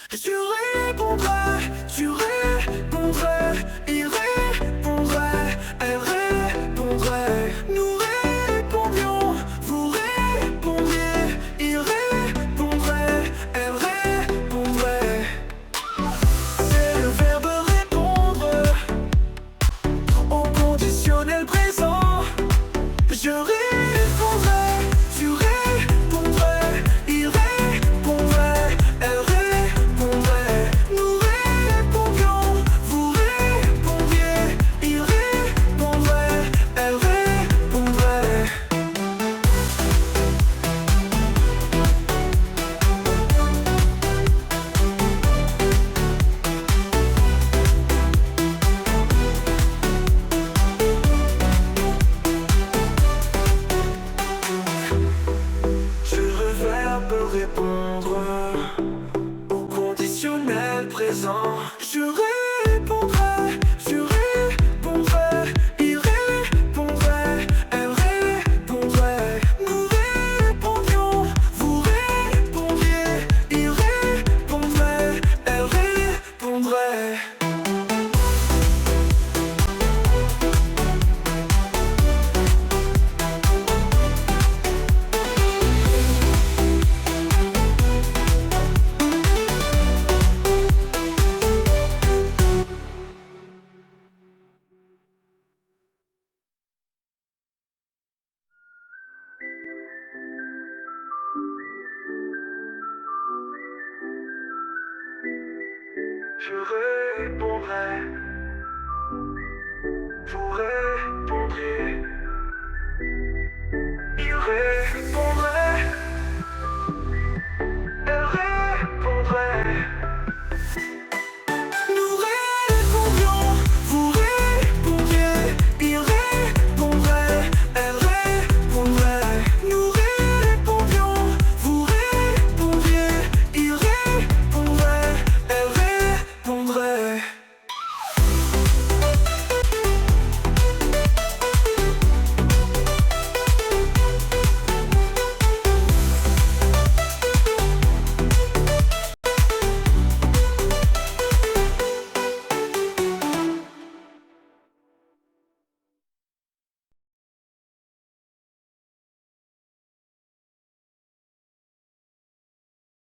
Tu répondrais, tu répondrais, il répondrait, elle répondrait. Nous répondions, vous répondiez, il répondrait, elle répondrait. C'est le verbe répondre au conditionnel présent. Je répondrai, tu répondrais, il répondrait, elle répondrait. Nous répondions, vous répondiez, il répondrait, elle répondrait. Je verbe répondre au conditionnel présent. Je répondrai, il répondrait, elle répondrait. Nous répondions, vous répondiez, il répondrait, elle répondrait. Je répondrai.